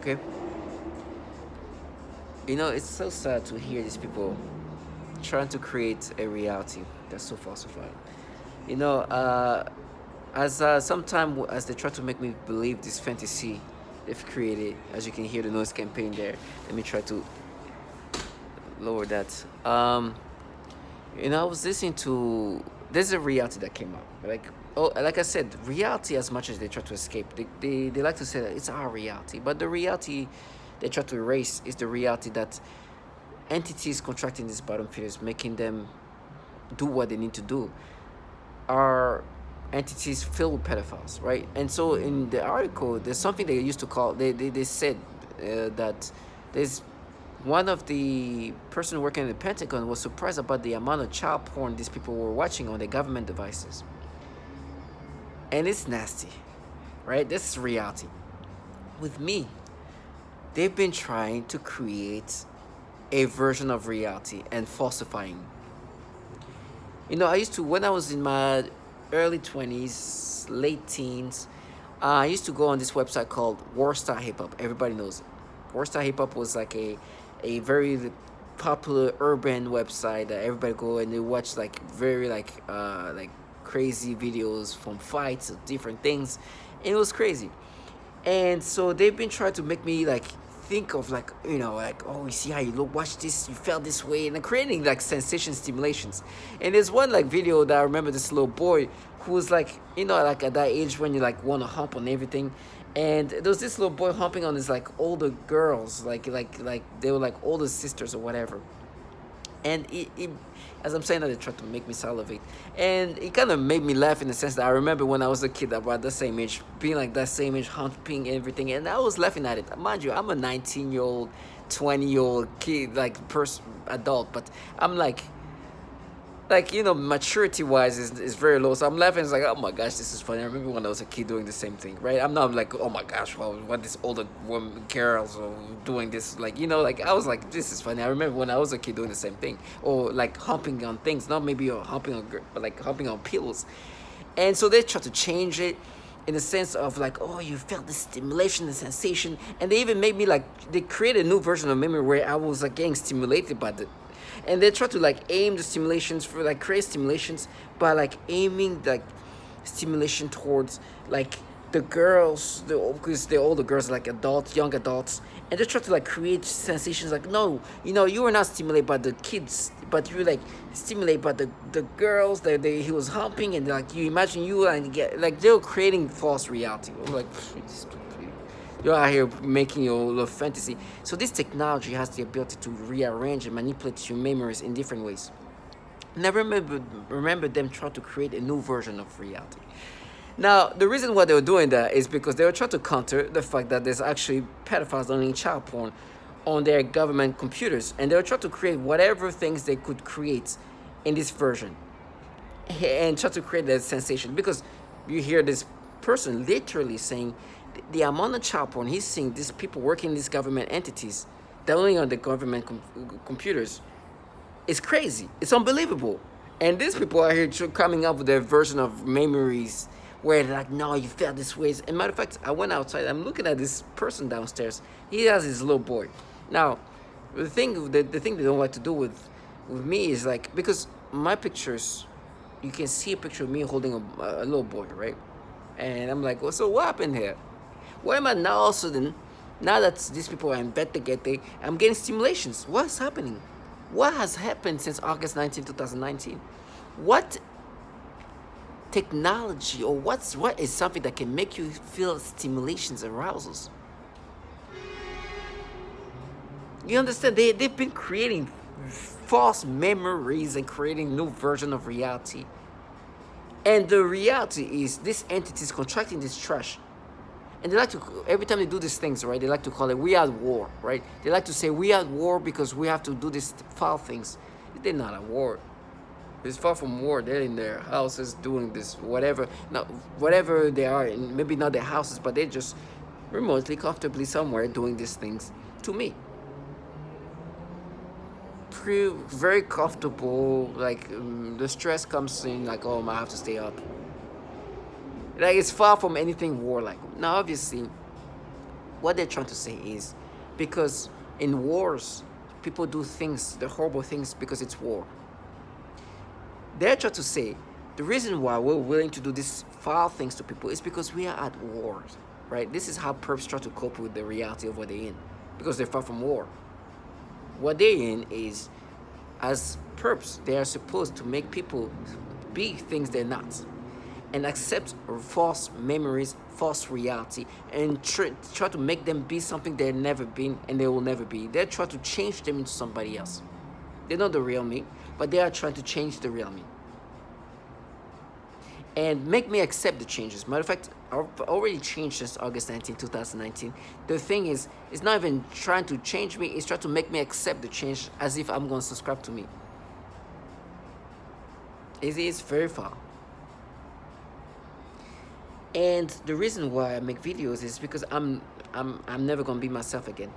Okay, it's so sad to hear these people trying to create a reality that's so falsified. You know, as sometime as they try to make me believe this fantasy they've created, as you can hear the noise campaign there. Let me try to lower that. I was listening to there's a reality that came out. Like I said, reality as much as they try to escape, they like to say that it's our reality. But the reality they try to erase is the reality that entities contracting these bottom feeders, making them do what they need to do, are entities filled with pedophiles, right? And so in the article, there's something they used to call, they said that there's one of the person working in the Pentagon was surprised about the amount of child porn these people were watching on their government devices. And it's nasty, right? This is reality. With me, they've been trying to create a version of reality and falsifying. I used to, when I was in my early 20s, late teens, I used to go on this website called Warstar Hip Hop. Everybody knows it. Warstar Hip Hop was like a very popular urban website that everybody go and they watch like very like crazy videos from fights of different things. And it was crazy. And so they've been trying to make me like think of like, oh, you see how you look, watch this, you felt this way, and creating like sensation stimulations. And there's one like video that I remember, this little boy who was like, like at that age when you like want to hump on everything. And there was this little boy humping on his like older girls, like they were like older sisters or whatever. And it as I'm saying that, it tried to make me salivate, and it kind of made me laugh in the sense that I remember when I was a kid about the same age, being like that same age, humping everything, and I was laughing at it. Mind you, I'm a 19-year-old, 20-year-old kid, like person, adult, but I'm like maturity wise is very low, so I'm laughing. It's like, oh my gosh, this is funny. I remember when I was a kid doing the same thing, right? I'm not like, oh my gosh, well, what this older woman girls are doing this, like I was like, this is funny. I remember when I was a kid doing the same thing, or like humping on things, not maybe humping on but like humping on pillows. And so they try to change it in the sense of like, oh, you felt the stimulation, the sensation, and they even made me like, they created a new version of memory where I was like getting stimulated by the, and they try to like aim the stimulations for like create stimulations by like aiming like stimulation towards like the girls, because they're all the girls like adults, young adults, and they try to like create sensations like, no, you were not stimulated by the kids, but you were like stimulated by the girls that he was humping, and like you imagine you and get like they were creating false reality. I'm like, you're out here making your little fantasy. So this technology has the ability to rearrange and manipulate your memories in different ways. And I remember them trying to create a new version of reality. Now, the reason why they were doing that is because they were trying to counter the fact that there's actually pedophiles downloading child porn on their government computers. And they were trying to create whatever things they could create in this version and try to create that sensation. Because you hear this person literally saying the amount of child porn he's seeing, these people working in these government entities, downloading on the government computers, is crazy. It's unbelievable. And these people are here coming up with their version of memories where they're like, no, you felt this way. And matter of fact, I went outside. I'm looking at this person downstairs. He has his little boy. Now, the thing they don't like to do with me is like, because my pictures, you can see a picture of me holding a little boy, right? And I'm like, well, so what happened here? Why am I now all of a sudden, now that these people are in bed together, I'm getting stimulations? What's happening? What has happened since August 19, 2019? What technology or what is something that can make you feel stimulations, arousals? You understand? They've been creating false memories and creating new version of reality. And the reality is this entity is contracting this trash. And they like to, every time they do these things, right, they like to call it, we are at war, right? They like to say, we are at war because we have to do these foul things. They're not at war. It's far from war. They're in their houses doing this, whatever. Now, whatever they are, maybe not their houses, but they're just remotely, comfortably somewhere doing these things to me. Very comfortable, like the stress comes in, like, oh, I have to stay up. Like, it's far from anything warlike. Now, obviously, What they're trying to say is, because in wars, people do things, the horrible things, because it's war. They're trying to say the reason why we're willing to do these foul things to people is because we are at war, right? This is how perps try to cope with the reality of what they're in, because they're far from war. What they're in is, as perps, they are supposed to make people be things they're not, and accept false memories, false reality, and try to make them be something they've never been and they will never be. They try to change them into somebody else. They're not the real me, but they are trying to change the real me and make me accept the changes. Matter of fact, I've already changed since August 19, 2019. The thing is, it's not even trying to change me, it's trying to make me accept the change as if I'm going to subscribe to me. It's very far. And the reason why I make videos is because I'm never gonna be myself again.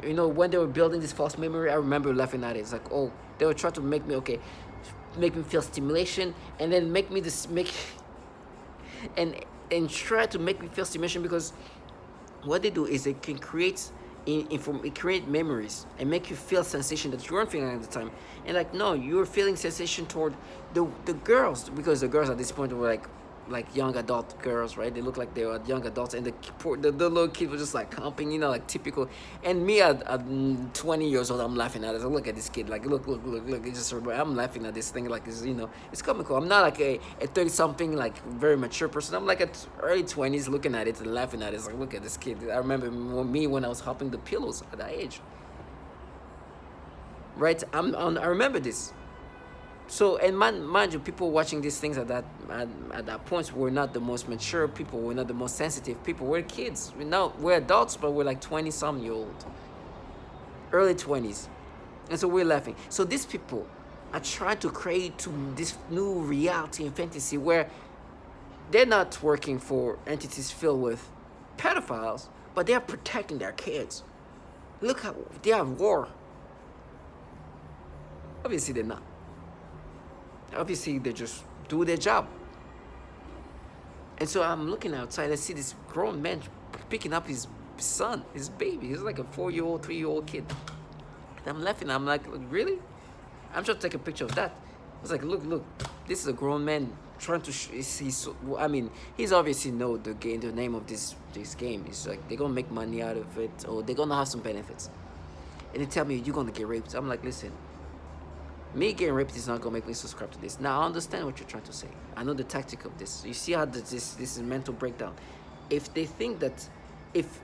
You know, when they were building this false memory, I remember laughing at it. It's like, oh, they were trying to make me make me feel stimulation, and then make me and try to make me feel stimulation, because what they do is they can create create memories and make you feel sensation that you weren't feeling at the time. And like, no, you were feeling sensation toward the girls, because the girls at this point were like young adult girls, right? They look like they were young adults, and the little kid was just like humping, you know, like typical. And me at 20 years old, I'm laughing at it. I look at this kid like, look. It's just, I'm laughing at this thing like, it's, you know, it's comical. I'm not like a 30 something like very mature person. I'm like at early 20s looking at it and laughing at it. It's like, look at this kid. I remember me when I was humping the pillows at that age, right? I remember this. So, and mind you, people watching these things at that point were not the most mature people, were not the most sensitive people. We're kids. We're adults, but we're like 20-some-year-old, early 20s, and so we're laughing. So these people are trying to create this new reality and fantasy where they're not working for entities filled with pedophiles, but they are protecting their kids. Look how they are at war. Obviously, they're not. Obviously, they just do their job. And so I'm looking outside, I see this grown man picking up his son, his baby. He's like a 4-year-old, 3-year-old kid. And I'm laughing. I'm like, really? I'm trying to take a picture of that. I was like, look, this is a grown man trying to. He's obviously know the game, the name of this game. It's like they're gonna make money out of it, or they're gonna have some benefits. And they tell me you're gonna get raped. I'm like, listen. Me getting raped is not gonna make me subscribe to this. Now I understand what you're trying to say. I know the tactic of this. You see how this is mental breakdown. If they think that, if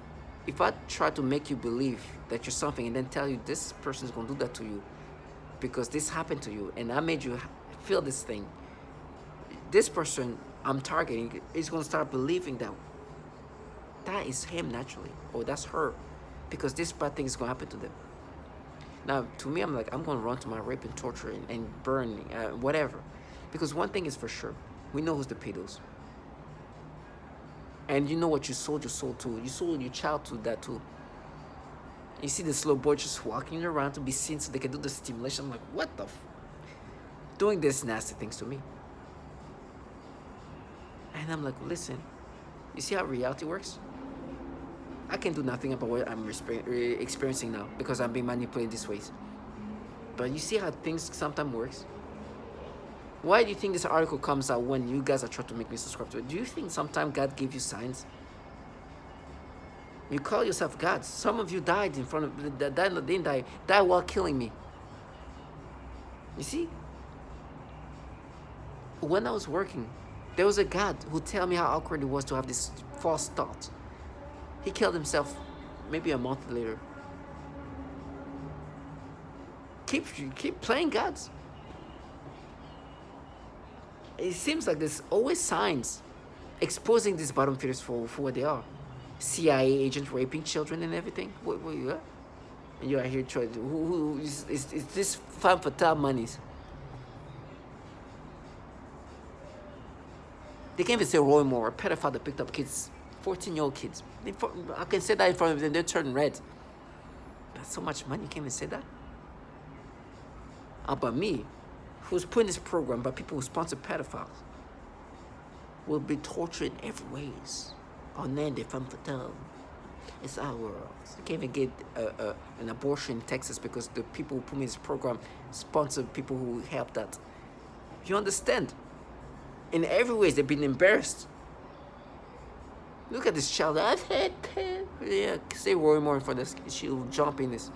I try to make you believe that you're something and then tell you this person is gonna do that to you because this happened to you and I made you feel this thing, this person I'm targeting is gonna start believing that is him naturally, or that's her, because this bad thing is gonna happen to them. Now, to me, I'm like, I'm going to run to my rape and torture and burn, whatever. Because one thing is for sure. We know who's the pedos. And you know what you sold your soul to. You sold your child to that too. You see this little boy just walking around to be seen so they can do the stimulation. I'm like, what the doing this nasty things to me. And I'm like, listen, you see how reality works? I can do nothing about what I'm experiencing now because I'm being manipulated these ways. But you see how things sometimes works? Why do you think this article comes out when you guys are trying to make me subscribe to it? Do you think sometimes God gave you signs? You call yourself gods. Some of you died in front of, didn't die while killing me. You see? When I was working, there was a God who told me how awkward it was to have this false thought. He killed himself maybe a month later. Keep playing gods. It seems like there's always signs exposing these bottom feeders for what they are. CIA agents raping children and everything. What you got? And you are here trying to, who is this femme fatale monies? They can't even say Roy Moore, a pedophile that picked up kids, 14-year-old kids. I can say that in front of them, they turn red. That's so much money, you can't even say that. About me, who's put in this program by people who sponsor pedophiles, will be tortured in every ways. On then, they femme fatale. It's our world. You can't even get an abortion in Texas because the people who put me in this program sponsor people who help that. You understand? In every way, they've been embarrassed. Look at this child. I've had pain. Yeah, say Roy Moore for this. She'll jump in this.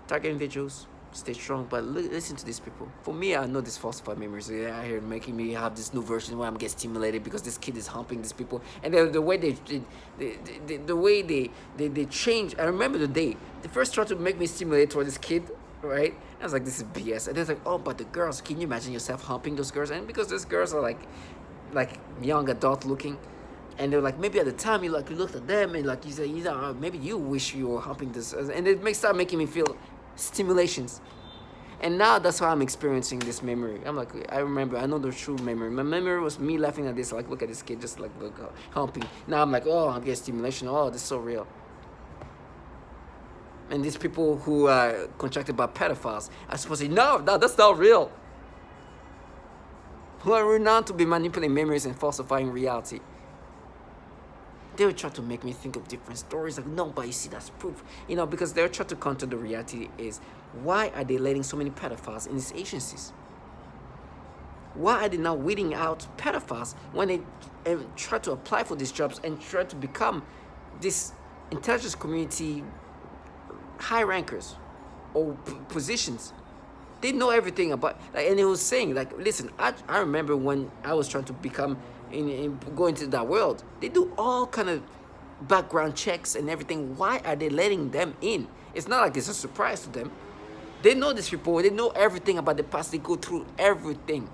Target individuals, stay strong, but listen to these people. For me, I know these falsified memories. They're out here making me have this new version where I'm getting stimulated because this kid is humping these people, and the way they change. I remember the day they first tried to make me stimulate toward this kid, right? I was like, this is BS. And they're like, oh, but the girls. Can you imagine yourself humping those girls? And because those girls are like young adult looking. And they're like, maybe at the time you looked at them and like you said, maybe you wish you were humping this, and it start making me feel stimulations. And now that's how I'm experiencing this memory. I'm like, I remember, I know the true memory. My memory was me laughing at this, like, look at this kid, just like look humping. Now I'm like, oh, I'm getting stimulation. Oh, this is so real. And these people who are contracted by pedophiles are supposed to say, no, that's not real. Who are renowned to be manipulating memories and falsifying reality. They would try to make me think of different stories. Like, no, but you see, that's proof. Because they're trying to counter the reality is, why are they letting so many pedophiles in these agencies? Why are they now weeding out pedophiles when they try to apply for these jobs and try to become this intelligence community high rankers or positions? They know everything about, and he was saying, listen, I remember when I was trying to become, go into that world, they do all kind of background checks and everything. Why are they letting them in? It's not like it's a surprise to them. They know these people. They know everything about the past. They go through everything.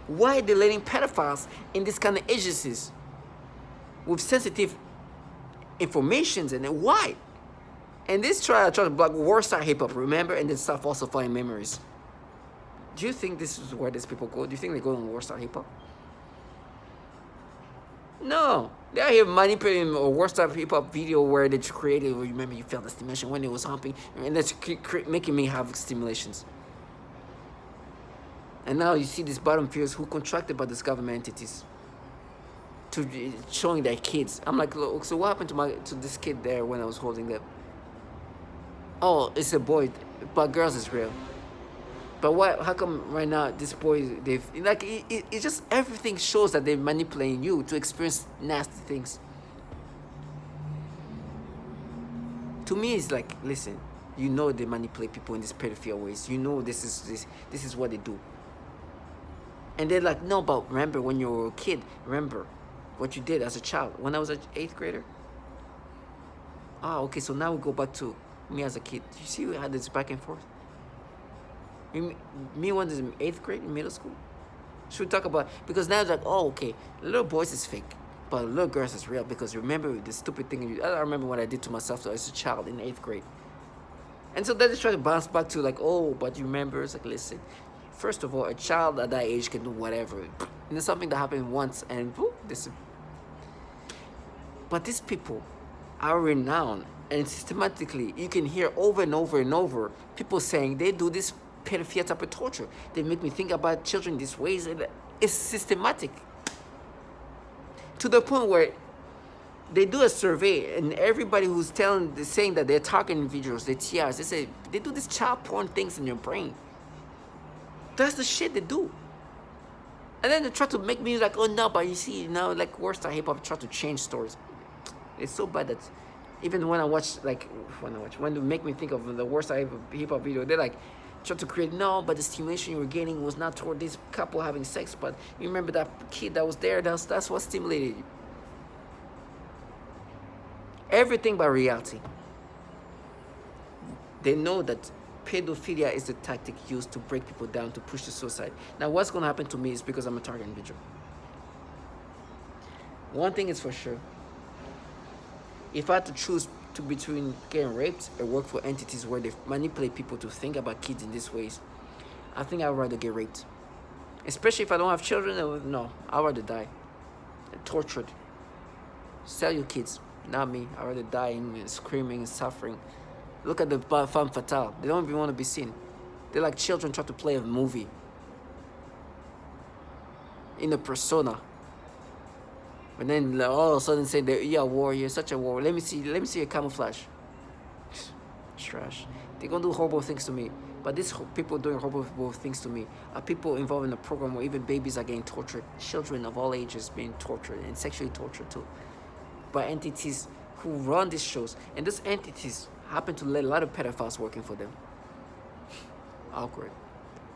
Why are they letting pedophiles in these kind of agencies with sensitive informations? And then why? And this try to block Warsaw hip hop, remember, and then start falsifying memories. Do you think this is where these people go? Do you think they go on Warsaw hip hop? No, they're here manipulating a Warsaw hip hop video where they created. Remember, you felt the stimulation when it was humping, and that's making me have stimulations. And now you see these bottom feeders who contracted by these government entities to showing their kids. I'm like, look, so what happened to this kid there when I was holding them? Oh, it's a boy, but girls is real. But what? How come right now this boy, it just everything shows that they're manipulating you to experience nasty things. To me, it's like, listen, they manipulate people in these pedophile ways. This is what they do. And they're like, no, but remember when you were a kid, remember what you did as a child. When I was an 8th grader. Okay, so now we go back to me as a kid. You see, we had this back and forth. Me when I was in 8th grade, in middle school. Should we talk about, because now it's like, okay, little boys is fake, but little girls is real. Because remember the stupid thing, I remember what I did to myself as a child in 8th grade. And so then they try to bounce back to like, oh, but you remember, it's like, listen, first of all, a child at that age can do whatever. And it's something that happened once and this. But these people are renowned, and systematically you can hear over and over and over people saying they do this pedophilia type of torture. They make me think about children these ways, and it's systematic to the point where they do a survey, and everybody who's saying that they're targeting individuals, they're TRs, they say they do these child porn things in your brain. That's the shit they do. And then they try to make me like, oh no, but you see, like Warsaw hip hop try to change stories. It's so bad that even when they make me think of the Warsaw hip hop video, they're like, try to create, no, but the stimulation you were getting was not toward this couple having sex, but you remember that kid that was there, that's what stimulated you. Everything by reality. They know that pedophilia is the tactic used to break people down, to push to suicide. Now, what's going to happen to me is because I'm a target individual. One thing is for sure. If I had to choose between getting raped or work for entities where they manipulate people to think about kids in these ways, I think I'd rather get raped. Especially if I don't have children, no, I'd rather die. Tortured. Sell your kids, not me. I'd rather die screaming and suffering. Look at the femme fatale. They don't even want to be seen. They're like children trying to play a movie in a persona. And then like, all of a sudden say that you're a warrior, you're such a warrior. Let me see your camouflage. It's trash. They're gonna do horrible things to me. But these people doing horrible things to me are people involved in a program where even babies are getting tortured, children of all ages being tortured and sexually tortured too, by entities who run these shows. And these entities happen to let a lot of pedophiles working for them. Awkward.